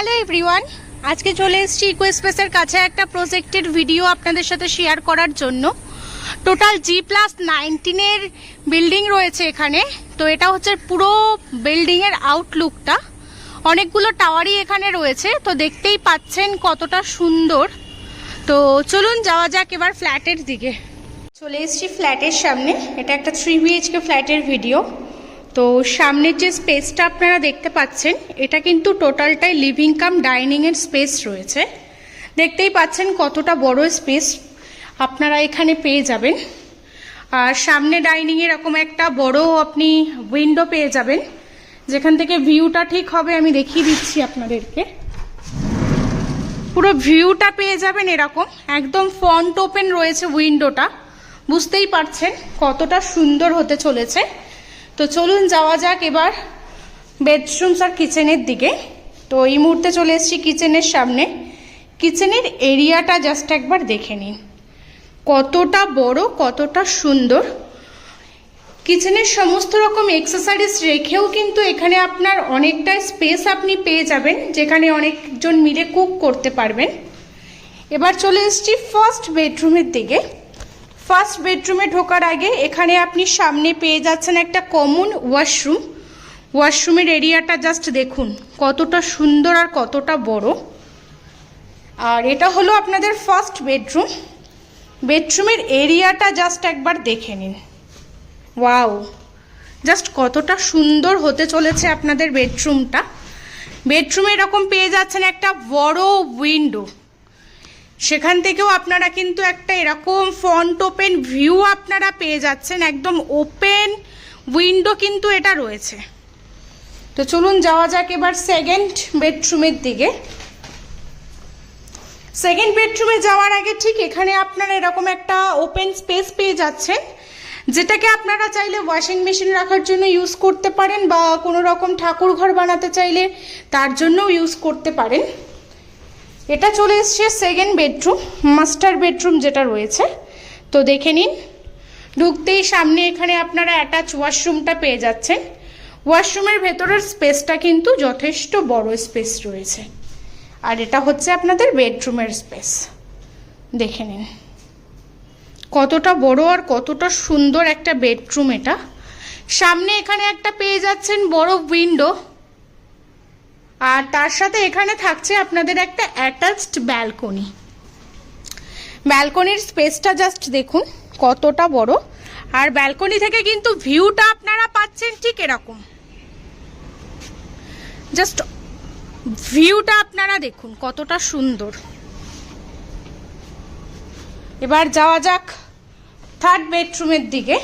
Hello everyone, আজকে চলে এসেছি ইকোস্পেসের কাছে একটা প্রজেক্টের ভিডিও আপনাদের সাথে শেয়ার করার জন্য। টোটাল G+19 বিল্ডিং রয়েছে এখানে। তো এটা হচ্ছে পুরো বিল্ডিংয়ের আউটলুকটা। অনেকগুলো টাওয়ারই এখানে রয়েছে, তো দেখতেই পাচ্ছেন কতটা সুন্দর। তো চলুন যাওয়া যাক এবার ফ্ল্যাটের দিকে। চলে এসেছি ফ্ল্যাটের সামনে। এটা একটা 3 BHK ফ্ল্যাটের ভিডিও। তো সামনের যে স্পেসটা আপনারা দেখতে পাচ্ছেন, এটা কিন্তু টোটালটাই লিভিং কাম ডাইনিংয়ের স্পেস রয়েছে। দেখতেই পাচ্ছেন কতটা বড় স্পেস আপনারা এখানে পেয়ে যাবেন। আর সামনে ডাইনিংয়ে এরকম একটা বড় আপনি উইন্ডো পেয়ে যাবেন, যেখান থেকে ভিউটা ঠিক হবে আমি দেখিয়ে দিচ্ছি আপনাদেরকে। পুরো ভিউটা পেয়ে যাবেন এরকম, একদম ফ্রন্ট ওপেন রয়েছে উইন্ডোটা। বুঝতেই পারছেন কতটা সুন্দর হতে চলেছে। তো চলুন যাওয়া যাক এবার বেডরুমস আর কিচেনের দিকে। তো এই মুহূর্তে চলে এসেছি কিচেনের সামনে। কিচেনের এরিয়াটা জাস্ট একবার দেখে নিন, কতটা বড়, কতটা সুন্দর। কিচেনের সমস্ত রকম অ্যাক্সেসরিজ রেখেও কিন্তু এখানে আপনার অনেকটা স্পেস আপনি পেয়ে যাবেন, যেখানে অনেকজন মিলে কুক করতে পারবেন। এবার চলে এসেছি ফার্স্ট বেডরুমের দিকে। ফার্স্ট বেডরুমে ঢোকার আগে এখানে আপনি সামনে পেয়ে যাচ্ছেন একটা কমন ওয়াশরুম। ওয়াশরুমের এরিয়াটা জাস্ট দেখুন কতটা সুন্দর আর কতটা বড়। আর এটা হলো আপনাদের ফার্স্ট বেডরুম। বেডরুমের এরিয়াটা জাস্ট একবার দেখে নিন। ওয়াও, জাস্ট কতটা সুন্দর হতে চলেছে আপনাদের বেডরুমটা। বেডরুমে এরকম পেয়ে যাচ্ছেন একটা বড় উইন্ডো, সেখান থেকেও আপনারা কিন্তু একটা এরকম ফ্রন্ট ওপেন ভিউ আপনারা পেয়ে যাচ্ছেন। একদম ওপেন উইন্ডো কিন্তু এটা রয়েছে। তো চলুন যাওয়া যাক এবার সেকেন্ড বেডরুমের দিকে। সেকেন্ড বেডরুমে যাওয়ার আগে ঠিক এখানে আপনারা এরকম একটা ওপেন স্পেস পেয়ে যাচ্ছেন, যেটাকে আপনারা চাইলে ওয়াশিং মেশিন রাখার জন্য ইউজ করতে পারেন, বা কোনো রকম ঠাকুর ঘর বানাতে চাইলে তার জন্যও ইউজ করতে পারেন। এটা চলে এসছে সেকেন্ড বেডরুম, মাস্টার বেডরুম যেটা রয়েছে। তো দেখে নিন, ঢুকতেই সামনে এখানে আপনারা অ্যাটাচ ওয়াশরুমটা পেয়ে যাচ্ছেন। ওয়াশরুমের ভেতরের স্পেসটা কিন্তু যথেষ্ট বড় স্পেস রয়েছে। আর এটা হচ্ছে আপনাদের বেডরুমের স্পেস। দেখে নিন কতটা বড় আর কতটা সুন্দর একটা বেডরুম এটা। সামনে এখানে একটা পেয়ে যাচ্ছেন বড় উইন্ডো, আর তার সাথে এখানে থাকছে আপনাদের একটা অ্যাটাচড ব্যালকনি। ব্যালকনির স্পেসটা জাস্ট দেখুন কতটা বড়। আর ব্যালকনি থেকে কিন্তু ভিউটা আপনারা পাচ্ছেন ঠিক এরকম। জাস্ট ভিউটা আপনারা দেখুন কতটা সুন্দর। এবার যাওয়া যাক থার্ড বেডরুমের দিকে।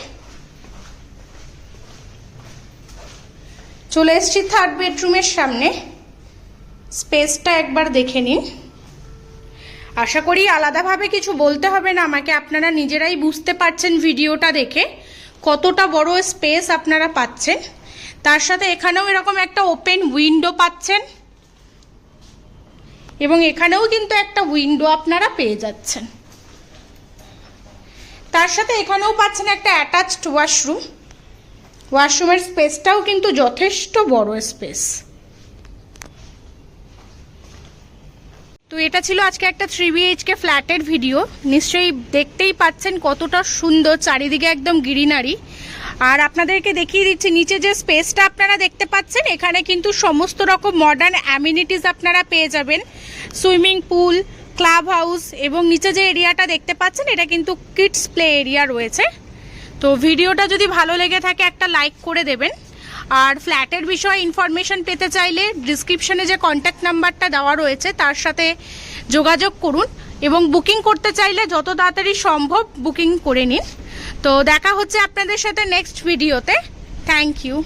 চলে এসেছি থার্ড বেডরুমের সামনে। স্পেসটা একবার দেখে নিন। আশা করি আলাদাভাবে কিছু বলতে হবে না আমাকে, আপনারা নিজেরাই বুঝতে পারছেন ভিডিওটা দেখে কতটা বড় স্পেস আপনারা পাচ্ছেন। তার সাথে এখানেও এরকম একটা ওপেন উইন্ডো পাচ্ছেন, এবং এখানেও কিন্তু একটা উইন্ডো আপনারা পেয়ে যাচ্ছেন। তার সাথে এখানেও পাচ্ছেন একটা অ্যাটাচড ওয়াশরুম। ওয়াশরুমের স্পেসটাও কিন্তু যথেষ্ট বড় স্পেস। তো এটা ছিল আজকে একটা 3 BHK ফ্ল্যাটের ভিডিও। নিশ্চয়ই দেখতেই পাচ্ছেন কতটা সুন্দর, চারিদিকে একদম গ্রিনারি। আর আপনাদেরকে দেখিয়ে দিচ্ছি নিচে যে স্পেসটা আপনারা দেখতে পাচ্ছেন, এখানে কিন্তু সমস্ত রকম মডার্ন অ্যামিনিটিস আপনারা পেয়ে যাবেন। সুইমিং পুল, ক্লাব হাউস, এবং নিচে যে এরিয়াটা দেখতে পাচ্ছেন এটা কিন্তু কিডস প্লে এরিয়া রয়েছে। তো ভিডিওটা যদি ভালো লেগে থাকে একটা লাইক করে দেবেন। আর ফ্ল্যাটের বিষয়ে ইনফরমেশন পেতে চাইলে ডিসক্রিপশনে যে কন্ট্যাক্ট নাম্বারটা দেওয়া রয়েছে তার সাথে যোগাযোগ করুন, এবং বুকিং করতে চাইলে যত তাড়াতাড়ি সম্ভব বুকিং করে নিন। তো দেখা হচ্ছে আপনাদের সাথে নেক্সট ভিডিওতে। Thank you.